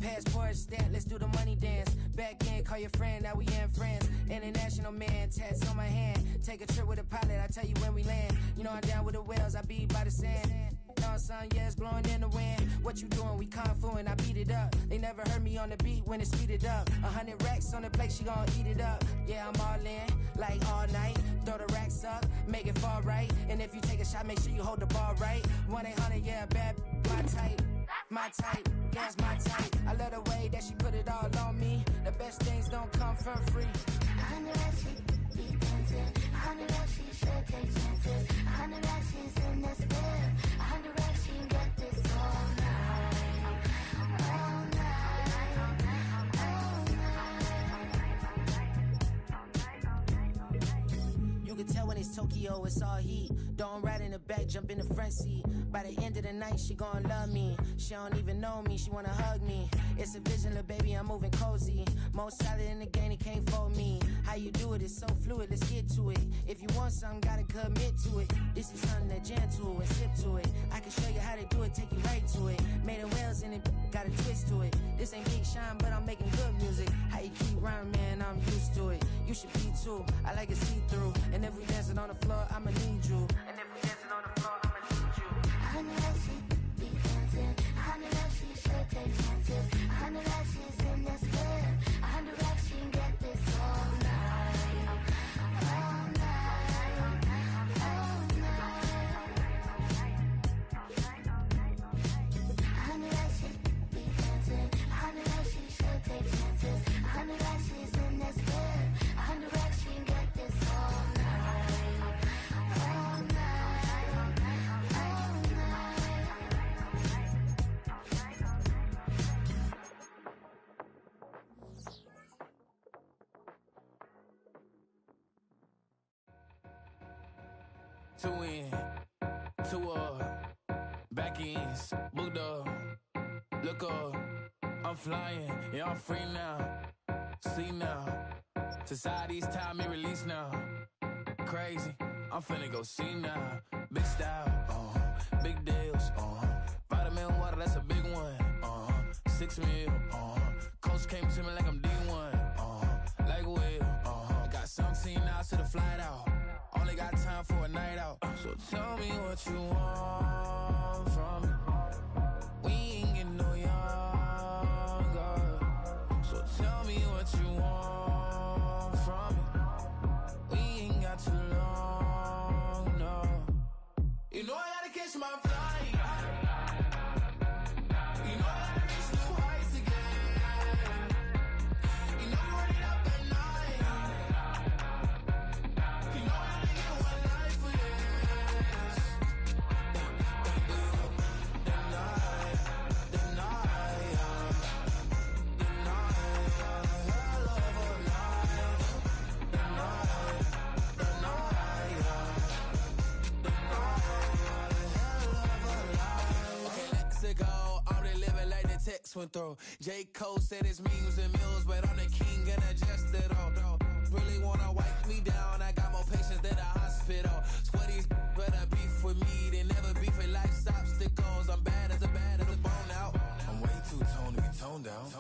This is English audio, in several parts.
Passport stamp, let's do the money dance. Back in, call your friend, now we in friends. International man, tats on my hand. Take a trip with a pilot, I tell you when we land. You know I'm down with the whales, I be by the sand. On sun, yeah, it's blowing in the wind. What you doing? We kung fu and I beat it up. They never heard me on the beat when it's speeded up. 100 racks on the plate, she gon' eat it up. Yeah, I'm all in, like all night. Throw the racks up, make it fall right. And if you take a shot, make sure you hold the ball right. 1-800, yeah, bad, my type. My type, yeah, it's my type. I love the way that she put it all on me. The best things don't come for free. 100 racks, she be dancing. 100 racks, she should take chances. 100 racks, she's in this bed. 100 racks, she can get this all night. All night. All night. You can tell when it's Tokyo, it's all heat. Don't ride in the back, jump in the front seat. By the end of the night, she gon' love me. She don't even know me, she wanna hug me. It's a vision, little baby, I'm moving cozy. Most solid in the game, he can't fold me. How you do it, it's so fluid, let's get to it. If you want something, gotta commit to it. This is something that gentle and sip to it. I can show you how to do it, take you right to it. Made of whales in it, got a twist to it. This ain't Big Shine, but I'm making good music. How you keep rhyming, man, I'm used to it. You should be too, I like it see-through. And if we dancing on the floor, I'ma need you. And if we dancing on the floor, I'ma need you. 100 racks, she be dancing. 100 racks, she should take chances. 100 racks, she's in this bed. 100 racks, she can get this all night. All night. All night. 100 racks, she be dancing. 100 racks, she should take chances. 100 racks, she's in this bed. 100 racks, she can get this all night. All night. Two in, two up, back ends, booked up, look up, I'm flying, yeah, I'm free now, see now, society's time me release now, crazy, I'm finna go see now, big style, big deals, vitamin water, that's a big one, 6 mil, coach came to me like I'm D1, like Will, I got 17 hours to the flight out. Only got time for a night out. So tell me what you want from me. We ain't getting no younger. So tell me what you want from me. We ain't got too long, no. You know I gotta catch my flight. You know I gotta reach new heights again. You know you running up at night. You know I only get one life for this. Text went through. J. Cole said it's millions and mills, but I'm the king and I just it all. Really wanna wipe me down, I got more patience than a hospital. Sweaty's better beef with me than never beef with life's obstacles. I'm bad as a bone out. I'm way too toned to be toned down.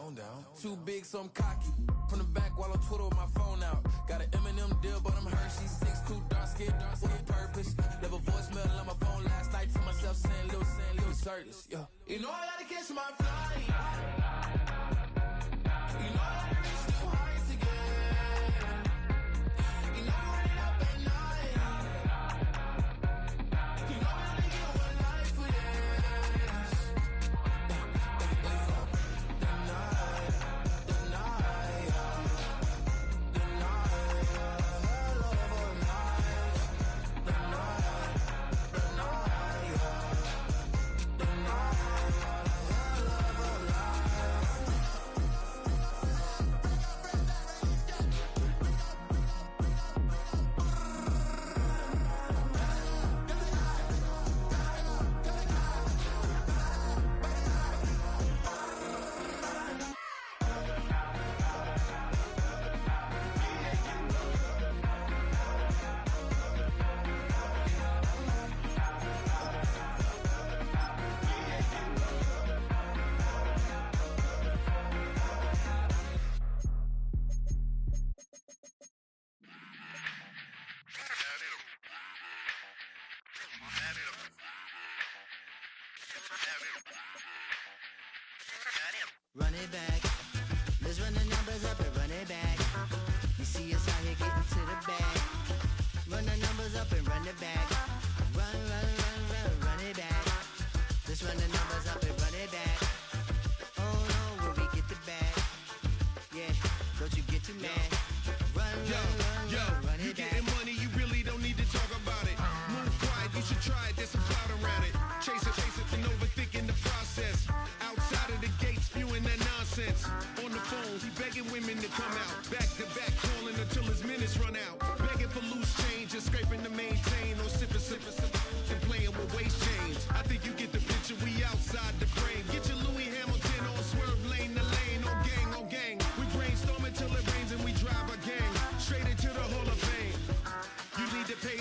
Too big, so I'm cocky. From the back while on Twitter with my phone out. Got an Eminem deal, but I'm Hershey 6'2", dark skin, with a purpose. Left a voicemail on my phone last night to myself saying little Curtis, yeah. You know I gotta catch my flight. You know I gotta reach new heights again. You know I'm running up at night. You know I only get one life for this. The night, hell of a night. The night,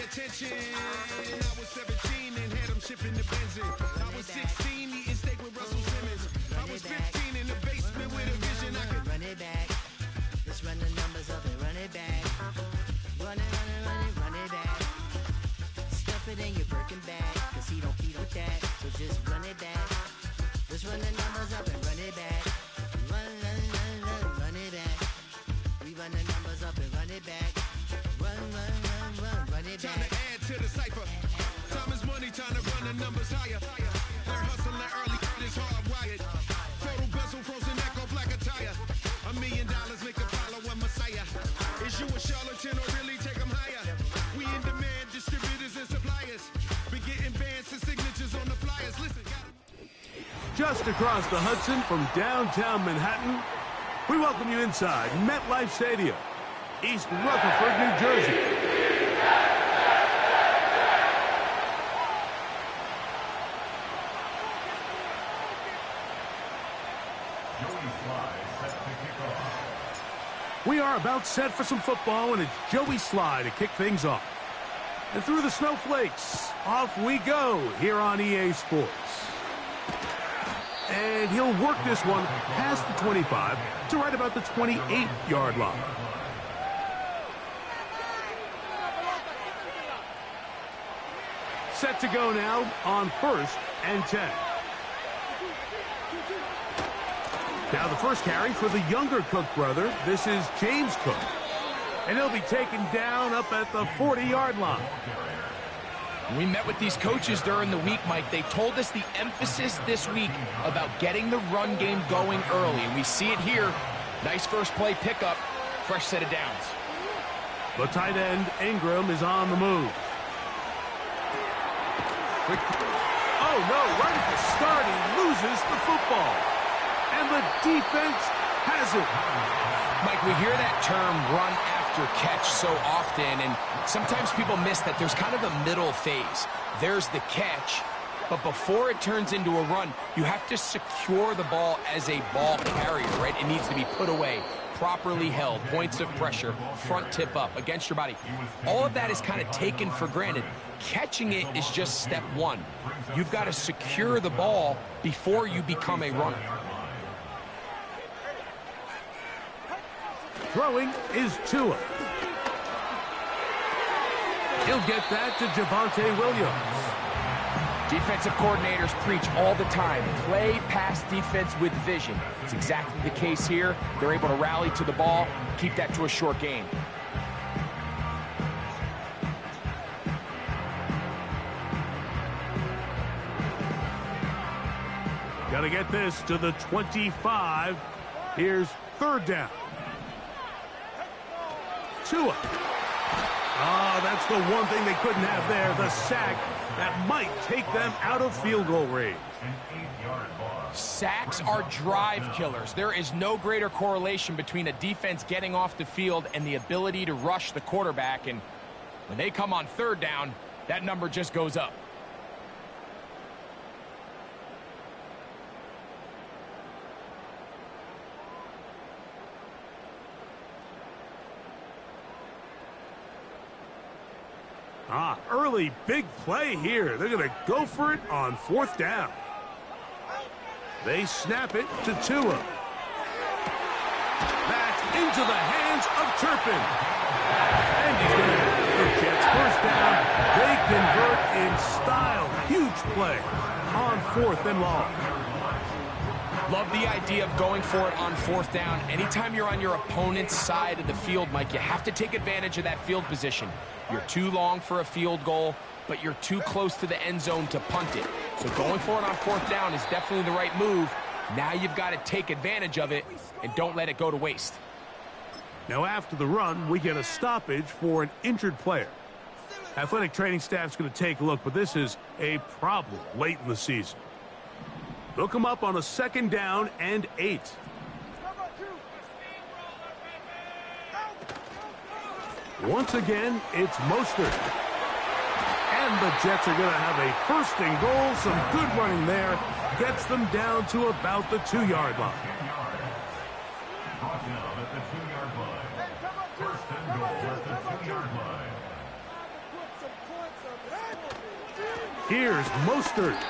attention. I was 17 and had them shipping the Benzin. I was 16 eating steak with Russell Simmons. I was 15 in the basement with a vision. I could run it back. Let's run the numbers up and run it back. Run it, run it, run it, run it back. Stuff it in your Birkin bag, cause he don't with that. So just run it back. Let's run the numbers up and run it back. Run it back. We run the numbers up and run it back. Run it back. time to add to the cipher. Time is money, time to run the numbers higher. Learn hustling early, it's hardwired. Total bezel, frozen neck off like a tire. $1 million make a follow a messiah. Is you a charlatan or really take them higher? We in demand, distributors and suppliers. Been getting bands and signatures on the flyers. Listen, just across the Hudson from downtown Manhattan, we welcome you inside MetLife Stadium, East Rutherford, New Jersey. We are about set for some football, and it's Joey Sly to kick things off. And through the snowflakes, off we go here on EA Sports. And he'll work this one past the 25 to right about the 28-yard line. Set to go now on 1st and 10. Now the first carry for the younger Cook brother. This is James Cook. And he'll be taken down up at the 40-yard line. We met with these coaches during the week, Mike. They told us the emphasis this week about getting the run game going early. And we see it here. Nice first play pickup. Fresh set of downs. The tight end, Ingram, is on the move. Oh, no, right at the start, he loses the football. And the defense has it. Mike, we hear that term run after catch so often, and sometimes people miss that there's kind of a middle phase. There's the catch, but before it turns into a run, you have to secure the ball as a ball carrier, right? It needs to be put away, properly held, points of pressure, front tip up against your body. All of that is kind of taken for granted. Catching it is just step one. You've got to secure the ball before you become a runner. Throwing is Tua. He'll get that to Javonte Williams. Defensive coordinators preach all the time, play pass defense with vision. It's exactly the case here. They're able to rally to the ball, keep that to a short game. Got to get this to the 25. Here's 3rd down. Tua. That's the one thing they couldn't have there, the sack that might take them out of field goal range. Sacks are drive killers. There is no greater correlation between a defense getting off the field and the ability to rush the quarterback. And when they come on 3rd down, that number just goes up. Early big play here. They're going to go for it on 4th down. They snap it to Tua. That's into the hands of Turpin. And he's going to have the Jets 1st down. They convert in style. Huge play on 4th and long. Love the idea of going for it on 4th down. Anytime you're on your opponent's side of the field, Mike, you have to take advantage of that field position. You're too long for a field goal, but you're too close to the end zone to punt it. So going for it on 4th down is definitely the right move. Now you've got to take advantage of it and don't let it go to waste. Now after the run, we get a stoppage for an injured player. Athletic training staff's going to take a look, but this is a problem late in the season. They'll come up on a 2nd down and 8. Once again, it's Mostert. And the Jets are going to have a 1st and goal. Some good running there. Gets them down to about the 2-yard line. Here's Mostert.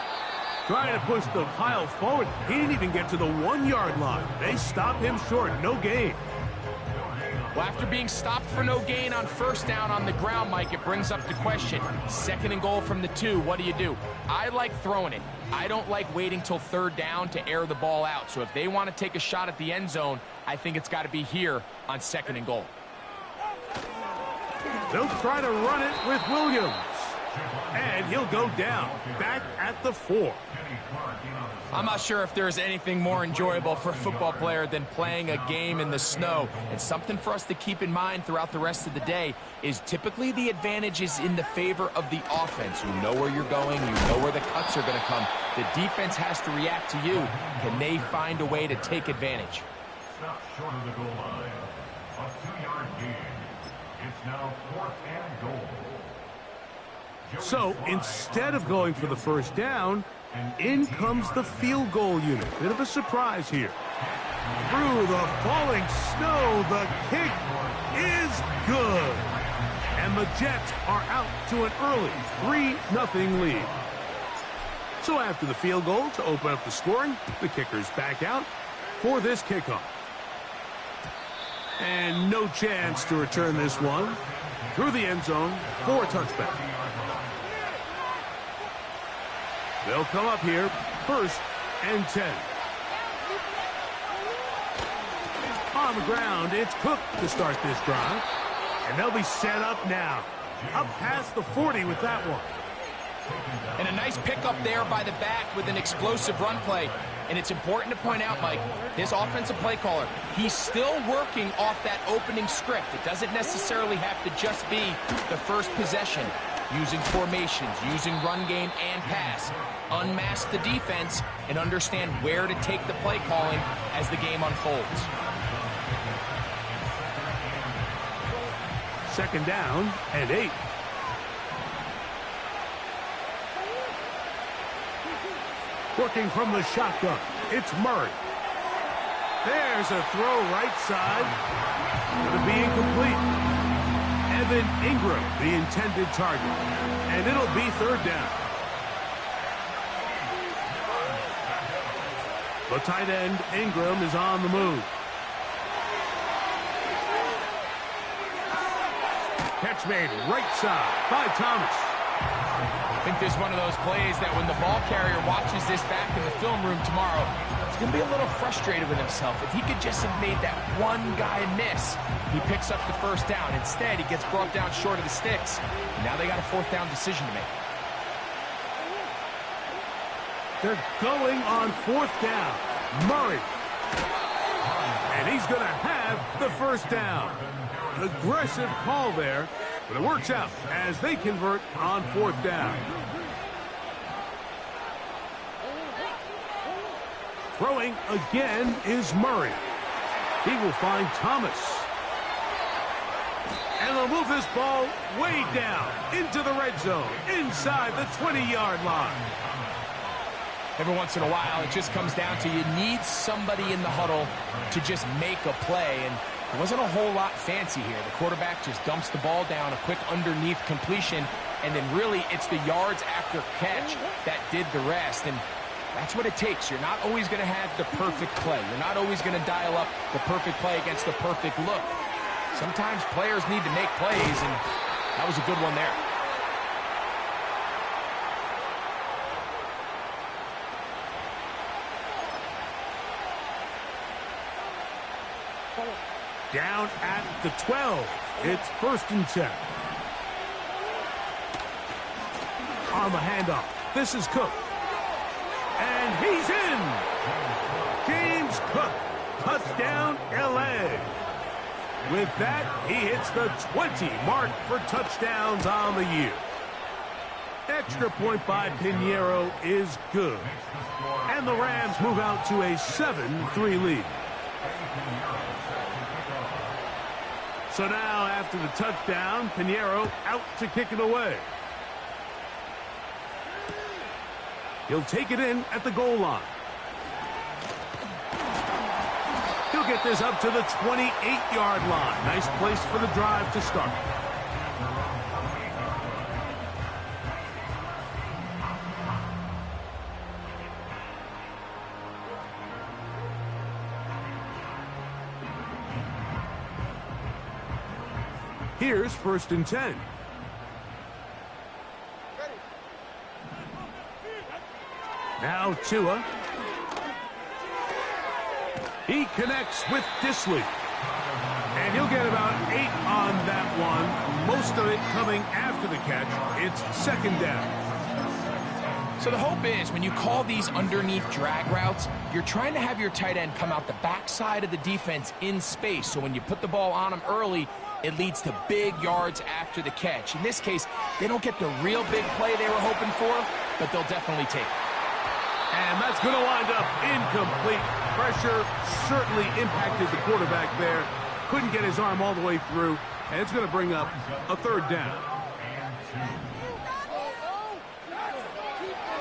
Trying to push the pile forward. He didn't even get to the 1-yard line. They stop him short. No gain. Well, after being stopped for no gain on first down on the ground, Mike, it brings up the question. 2nd and goal from the 2, what do? I like throwing it. I don't like waiting till 3rd down to air the ball out. So if they want to take a shot at the end zone, I think it's got to be here on 2nd and goal. They'll try to run it with Williams. And he'll go down, back at the 4. I'm not sure if there's anything more enjoyable for a football player than playing a game in the snow. And something for us to keep in mind throughout the rest of the day is typically the advantage is in the favor of the offense. You know where you're going. You know where the cuts are going to come. The defense has to react to you. Can they find a way to take advantage? Stop short of the goal line. A 2-yard gain. It's now 4th and goal. So instead of going for the first down, in comes the field goal unit. Bit of a surprise here. Through the falling snow, the kick is good. And the Jets are out to an early 3-0 lead. So after the field goal to open up the scoring, the kicker's back out for this kickoff. And no chance to return this one through the end zone for a touchback. They'll come up here, 1st and 10. On the ground, it's Cook to start this drive. And they'll be set up now. Up past the 40 with that one. And a nice pickup there by the back with an explosive run play. And it's important to point out, Mike, his offensive play caller, he's still working off that opening script. It doesn't necessarily have to just be the first possession. Using formations, using run game and pass. Unmask the defense and understand where to take the play calling as the game unfolds. 2nd down and 8. Working from the shotgun, it's Murray. There's a throw right side. It's going to be incomplete. Evan Ingram, the intended target. And it'll be 3rd down. The tight end, Ingram, is on the move. Catch made right side by Thomas. I think this is one of those plays that when the ball carrier watches this back in the film room tomorrow, he's going to be a little frustrated with himself. If he could just have made that one guy miss, he picks up the 1st down. Instead, he gets brought down short of the sticks. Now they got a 4th down decision to make. They're going on 4th down. Murray. And he's going to have the 1st down. An aggressive call there, but it works out as they convert on 4th down. Throwing again is Murray. He will find Thomas. And they'll move this ball way down into the red zone, inside the 20-yard line. Every once in a while, it just comes down to you need somebody in the huddle to just make a play. And it wasn't a whole lot fancy here. The quarterback just dumps the ball down, a quick underneath completion, and then really it's the yards after catch that did the rest. And that's what it takes. You're not always going to have the perfect play. You're not always going to dial up the perfect play against the perfect look. Sometimes players need to make plays, and that was a good one there. Down at the 12. It's 1st and 10. On the handoff, this is Cook. And he's in. James Cook, touchdown LA. With that, he hits the 20 mark for touchdowns on the year. Extra point by Pinheiro is good. And the Rams move out to a 7-3 lead. So now, after the touchdown, Pinheiro out to kick it away. He'll take it in at the goal line. He'll get this up to the 28-yard line. Nice place for the drive to start. Here's 1st and 10. Now Tua. He connects with Disley. And he'll get about 8 on that one. Most of it coming after the catch. It's 2nd down. So the hope is when you call these underneath drag routes, you're trying to have your tight end come out the backside of the defense in space. So when you put the ball on him early, it leads to big yards after the catch. In this case, they don't get the real big play they were hoping for, but they'll definitely take it. And that's going to wind up incomplete. Pressure certainly impacted the quarterback there. Couldn't get his arm all the way through, and it's going to bring up a 3rd down.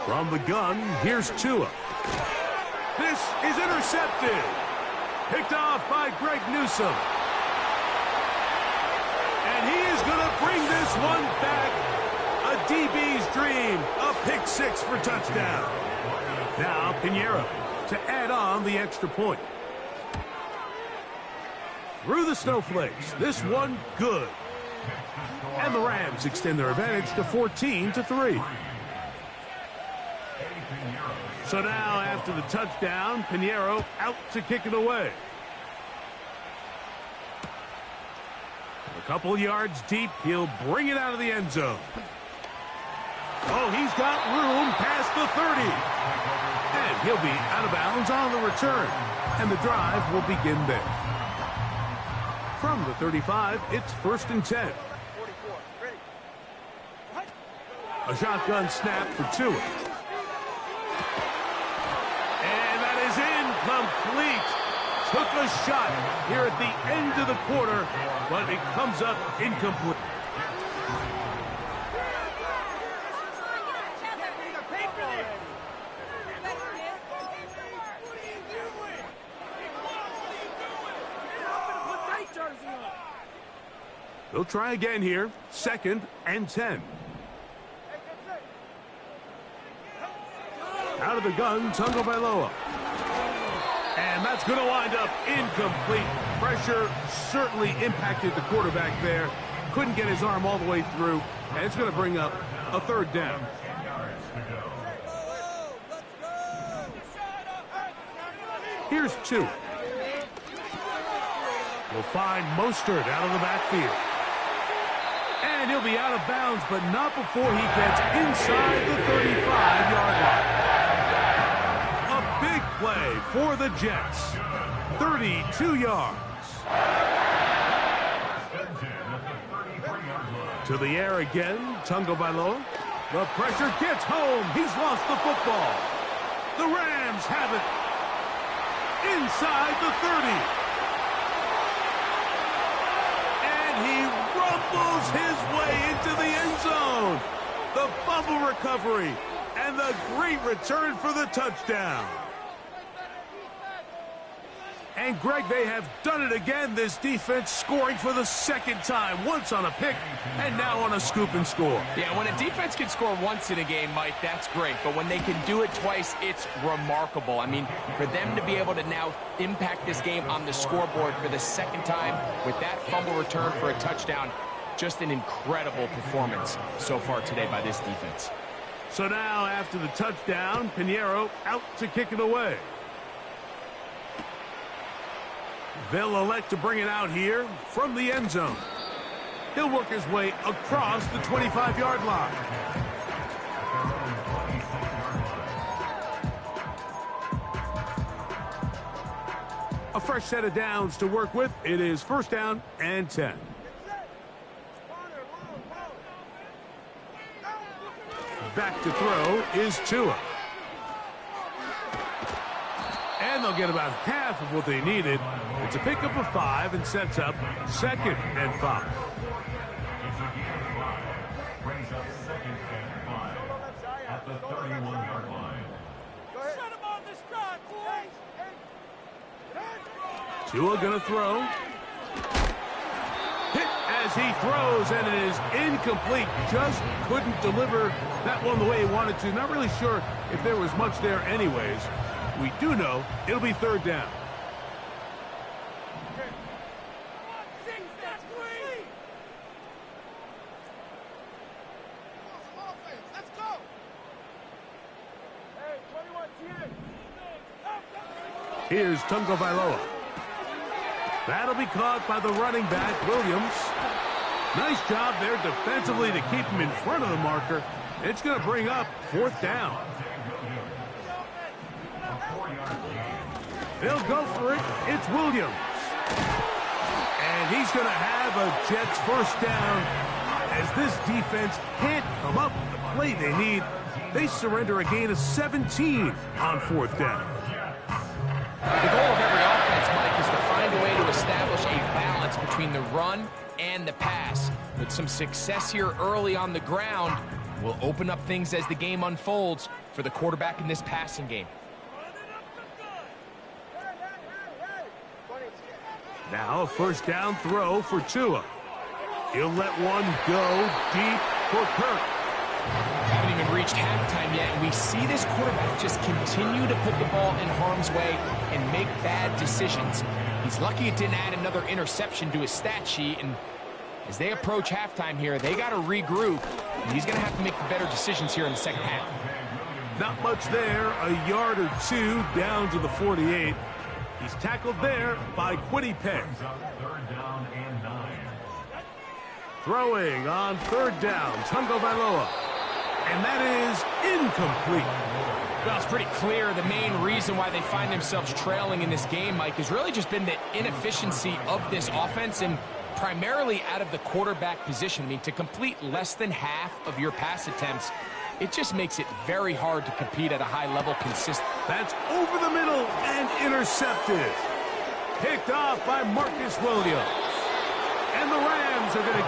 From the gun, here's Tua. This is intercepted. Picked off by Greg Newsome. And he is going to bring this one back. A DB's dream. A pick 6 for touchdown. Now Pinheiro to add on the extra point. Through the snowflakes. This one good. And the Rams extend their advantage to 14-3. So now, after the touchdown, Pinheiro out to kick it away. A couple yards deep, he'll bring it out of the end zone. Oh, he's got room past the 30. And he'll be out of bounds on the return. And the drive will begin there. From the 35, it's 1st and 10. A shotgun snap for Tua. Incomplete. Took a shot here at the end of the quarter, but it comes up incomplete. They'll try again here. 2nd and 10. Out of the gun, Tagovailoa. And that's going to wind up incomplete. Pressure certainly impacted the quarterback there. Couldn't get his arm all the way through. And it's going to bring up a 3rd down. Here's 2. We'll find Mostert out of the backfield. And he'll be out of bounds, but not before he gets inside the 35-yard line. Big play for the Jets. 32 yards. To the air again, Tagovailoa. The pressure gets home. He's lost the football. The Rams have it inside the 30. And he rumbles his way into the end zone. The fumble recovery and the great return for the touchdown. And, Greg, they have done it again, this defense, scoring for the 2nd time. Once on a pick, and now on a scoop and score. Yeah, when a defense can score once in a game, Mike, that's great. But when they can do it twice, it's remarkable. I mean, for them to be able to now impact this game on the scoreboard for the 2nd time with that fumble return for a touchdown, just an incredible performance so far today by this defense. So now, after the touchdown, Pinheiro out to kick it away. They'll elect to bring it out here from the end zone. He'll work his way across the 25-yard line. A fresh set of downs to work with. It is 1st down and 10. Back to throw is Tua. And they'll get about half of what they needed. It's a pickup of 5 and sets up 2nd and 5. Brings up 2nd and 5 at the 31-yard line. Shut him on this drive, boys! Tua gonna throw. Hit as he throws, and it is incomplete. Just couldn't deliver that one the way he wanted to. Not really sure if there was much there anyways. We do know it'll be 3rd down. Here's Tagovailoa. That'll be caught by the running back, Williams. Nice job there defensively to keep him in front of the marker. It's going to bring up 4th down. They'll go for it. It's Williams. And he's going to have a Jets 1st down. As this defense can't come up with the play they need, they surrender a gain of 17 on 4th down. The goal of every offense, Mike, is to find a way to establish a balance between the run and the pass. With some success here early on the ground, will open up things as the game unfolds for the quarterback in this passing game. Now a 1st down throw for Tua. He'll let one go deep for Kirk. Haven't even reached halftime yet, and we see this quarterback just continue to put the ball in harm's way and make bad decisions. He's lucky it didn't add another interception to his stat sheet, and as they approach halftime here, they got to regroup, and he's going to have to make the better decisions here in the second half. Not much there, a yard or 2 down to the 48. He's tackled there by Quiddy Pay. Throwing on 3rd down, Tagovailoa. And that is incomplete. Well, it's pretty clear the main reason why they find themselves trailing in this game, Mike, has really just been the inefficiency of this offense and primarily out of the quarterback position. I mean, to complete less than half of your pass attempts, it just makes it very hard to compete at a high level consistently. That's over the middle and intercepted. Picked off by Marcus Williams. And the Rams are going to